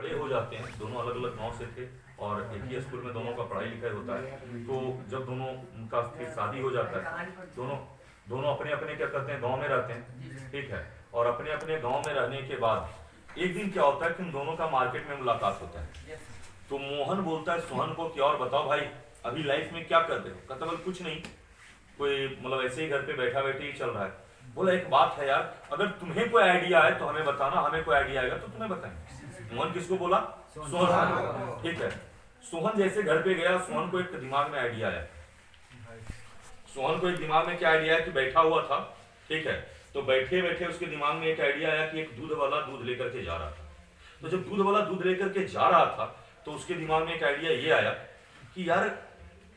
बड़े हो जाते हैं, दोनों अलग अलग गांव से थे और एक ही स्कूल में दोनों का पढ़ाई लिखाई होता है। तो जब दोनों उनका फिर शादी हो जाता है, दोनों दोनों अपने अपने क्या करते हैं, गांव में रहते हैं, ठीक है। और अपने अपने गांव में रहने के बाद एक दिन क्या होता है कि उन दोनों का मार्केट में मुलाकात होता है। तो मोहन बोलता है सोहन को कि और बताओ भाई, अभी लाइफ में क्या कर रहे हो? कहता बोल कुछ नहीं, कोई मतलब ऐसे ही घर पे बैठा बैठे ही चल रहा है। बोला एक बात है यार, अगर तुम्हें कोई आइडिया है तो हमें बताना, हमें कोई आइडिया आएगा तो तुम्हें बताएंगे। मोहन किसको बोला? सोहन, ठीक है। सोहन जैसे घर पे गया, सोहन को एक दिमाग में आइडिया आया। सोहन को एक दिमाग में क्या आइडिया है कि बैठा हुआ था, ठीक है। तो बैठे बैठे उसके दिमाग में एक आइडिया आया कि एक दूध वाला दूध लेकर के जा रहा था। तो जब दूध वाला दूध लेकर के जा रहा था तो उसके दिमाग में एक आइडिया ये आया कि यार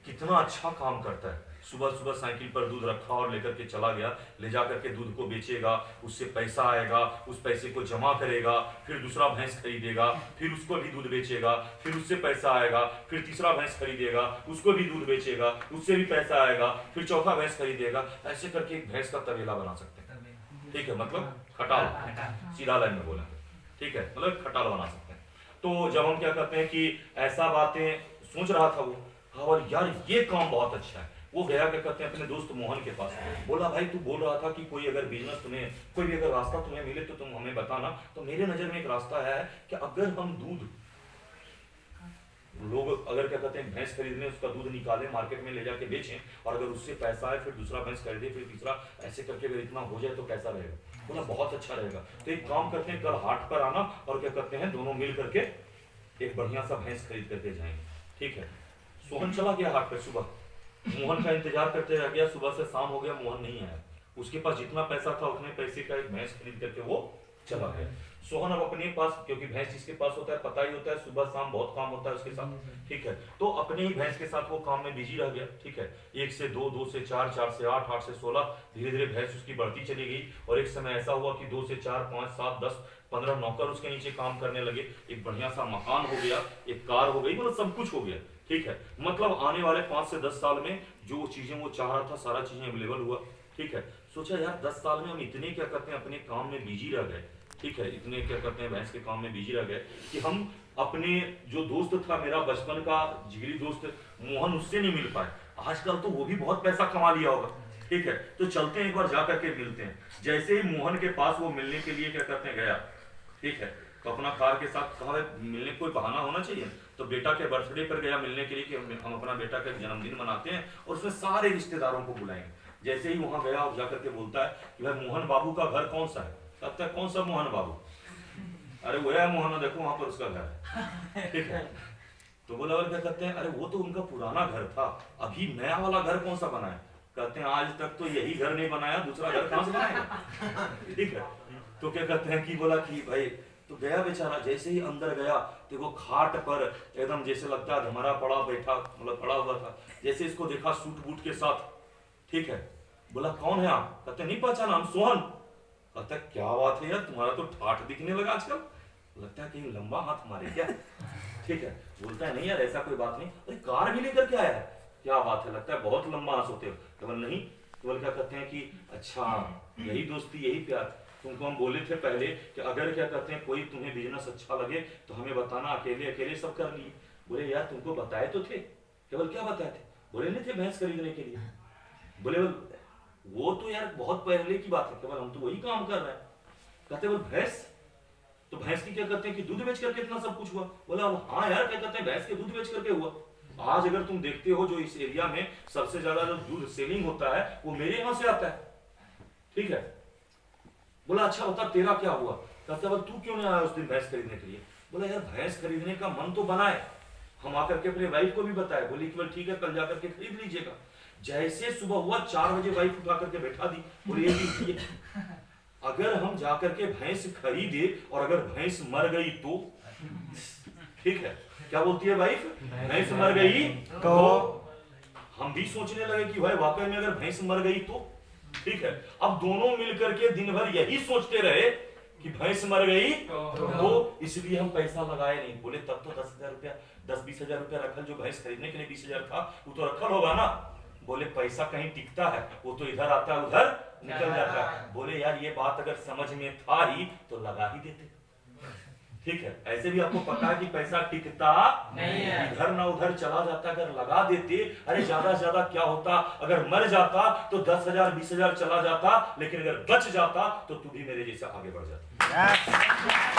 कितना अच्छा काम करता है, सुबह सुबह साइकिल पर दूध रखा और लेकर के चला गया, ले जा करके दूध को बेचेगा, उससे पैसा आएगा, उस पैसे को जमा करेगा, फिर दूसरा भैंस खरीदेगा, फिर उसको भी दूध बेचेगा, फिर उससे पैसा आएगा, फिर तीसरा भैंस खरीदेगा, उसको भी दूध बेचेगा, उससे भी पैसा आएगा, फिर चौथा भैंस खरीदेगा। ऐसे करके एक भैंस का तबेला बना सकते हैं, ठीक है, मतलब खटाल, सीधा लाइन में बोला, ठीक है, मतलब खटाल बना सकते हैं। तो जब हम क्या करते हैं कि ऐसा बातें सोच रहा था वो, और यार ये काम बहुत अच्छा है, वो गया क्या कहते हैं अपने दोस्त मोहन के पास, बोला भाई तू बोल रहा था कि कोई अगर बिजनेस तुम्हें, कोई भी अगर रास्ता तुम्हें मिले तो तुम हमें बताना। तो मेरे नजर में एक रास्ता है कि अगर हम दूध, लोग अगर क्या कहते हैं भैंस खरीदने, उसका दूध निकाले मार्केट में ले जाके बेचें, और अगर उससे पैसा आए फिर दूसरा भैंस खरीदे, फिर तीसरा, ऐसे करके अगर इतना हो जाए तो कैसा रहेगा? बोला बहुत अच्छा रहेगा। तो एक काम करते हैं, कल हाट पर आना और क्या करते हैं दोनों मिल करके एक बढ़िया सा भैंस खरीद करके जाएंगे, ठीक है। सोहन चला गया हाट पर, सुबह मोहन का इंतजार करते रह गया, सुबह से शाम हो गया, मोहन नहीं आया। उसके पास जितना पैसा था उतने पैसे का एक भैंस खरीद करके वो चला गया। सोहन अब अपने पास, क्योंकि भैंस जिसके पास होता है पता ही होता है सुबह शाम बहुत काम होता है उसके साथ, ठीक है। तो अपने ही भैंस के साथ वो काम में बिजी रह गया, ठीक है। 1 से 2, 2 से 4, 4 से 8, 8 से 16, धीरे धीरे भैंस उसकी बढ़ती चली गई। और एक समय ऐसा हुआ कि 2 से 4, 5, 7, 10, 15 नौकर उसके नीचे काम करने लगे। एक बढ़िया सा मकान हो गया, एक कार हो गई, मतलब सब कुछ हो गया, ठीक है। मतलब आने वाले 5 से 10 साल में जो चीजें वो चाह रहा था सारा चीजें अवेलेबल हुआ, ठीक है। सोचा यार 10 साल में हम इतने क्या करते हैं अपने काम में बिजी रह गए, ठीक है, इतने क्या करते हैं भैंस के काम में बिजी रह गए कि हम अपने जो दोस्त था मेरा बचपन का जिगरी दोस्त मोहन, उससे नहीं मिल पाए। आजकल तो वो भी बहुत पैसा कमा लिया होगा, ठीक है। तो चलते हैं एक बार जा करके मिलते हैं। जैसे ही मोहन के पास वो मिलने के लिए क्या करते हैं गया, ठीक है, तो अपना कार के साथ कहा मिलने कोई बहाना होना चाहिए, तो बेटा के बर्थडे पर गया मिलने के लिए कि हम अपना बेटा का जन्मदिन मनाते हैं और उसमें सारे रिश्तेदारों को बुलाएंगे। जैसे ही वहां गया और जाकर के बोलता है कि भाई मोहन बाबू का घर कौन सा है? कहता है कौन सा मोहन बाबू? अरे वो है मोहन, देखो वहां पर उसका घर है, ठीक है। तो बोला और क्या कहते हैं, अरे वो तो उनका पुराना घर था, अभी नया वाला घर कौन सा बना है? कहते हैं आज तक तो यही घर नहीं बनाया, दूसरा घर कहां से बनाएगा, ठीक है। तो क्या कहते हैं कि बोला कि भाई, तो गया बेचारा, जैसे ही अंदर गया तो वो खाट पर एकदम जैसे लगता है धमरा पड़ा बैठा, मतलब पड़ा हुआ था। जैसे इसको देखा सूट बूट के साथ, ठीक है। बोला कौन है आप? कहते नहीं पहचाना, हम सोहन। कहता क्या बात है यार, तुम्हारा तो ठाठ दिखने लगा आजकल, लगता है कहीं लंबा हाथ मारे क्या, ठीक है। बोलता है नहीं यार ऐसा कोई बात नहीं, अरे कार भी लेकर के आया है, क्या बात है, लगता है बहुत लंबा हाथ होते हो। केवल नहीं, केवल क्या कहते हैं कि अच्छा यही दोस्ती यही प्यार, तुमको हम बोले थे पहले कि अगर क्या कहते हैं कोई तुम्हें बिजनेस अच्छा लगे तो हमें बताना, अकेले अकेले सब कर लिए। बोले यार तुमको बताए तो थे, केवल क्या बताए थे? बोले नहीं थे भैंस खरीदने के लिए। बोले वो तो यार बहुत पहले की बात है, केवल हम तो वही काम कर रहे हैं। कहते बोल भैंस, तो भैंस की क्या कहते हैं कि दूध बेच करके इतना सब कुछ हुआ? बोला हाँ यार, क्या कहते हैं भैंस के दूध बेच करके हुआ। आज अगर तुम देखते हो जो इस एरिया में सबसे ज्यादा जो दूध सेलिंग होता है वो मेरे यहां से आता है, ठीक है। बोला अच्छा बता तेरा क्या हुआ? कहता बोल तू क्यों नहीं आया उस दिन भैंस खरीदने के लिए? बोला यार भैंस खरीदने का मन तो बनाए, हम आकर के अपने वाइफ को भी बताए, बोली कि ठीक है कल जाकर के खरीद लीजिएगा। जैसे सुबह हुआ 4 बजे वाइफ उठा करके बैठा दी, बोले ये अगर हम जाकर के भैंस खरीदे और अगर भैंस मर गई तो, ठीक है, क्या बोलती है वाइफ? भैंस मर गई तो हम भी सोचने लगे कि भाई वाकई में अगर भैंस मर गई तो, ठीक है। अब दोनों मिलकर के दिन भर यही सोचते रहे कि भैंस मर गई तो इसलिए हम पैसा लगाए नहीं। बोले तब तो 10,000 रुपया, 10-20 हजार रुपया रखल, जो भैंस खरीदने के लिए 20,000 था वो तो रखल होगा ना। बोले पैसा कहीं टिकता है, वो तो इधर आता है उधर निकल जाता है। बोले यार ये बात अगर समझ में था ही तो लगा ही देते, ठीक है, ऐसे भी आपको पता है कि पैसा टिकता नहीं है। इधर ना उधर चला जाता। अगर लगा देते, अरे ज्यादा से ज्यादा क्या होता, अगर मर जाता तो 10,000 20,000 चला जाता, लेकिन अगर बच जाता तो तू भी मेरे जैसा आगे बढ़ जाता।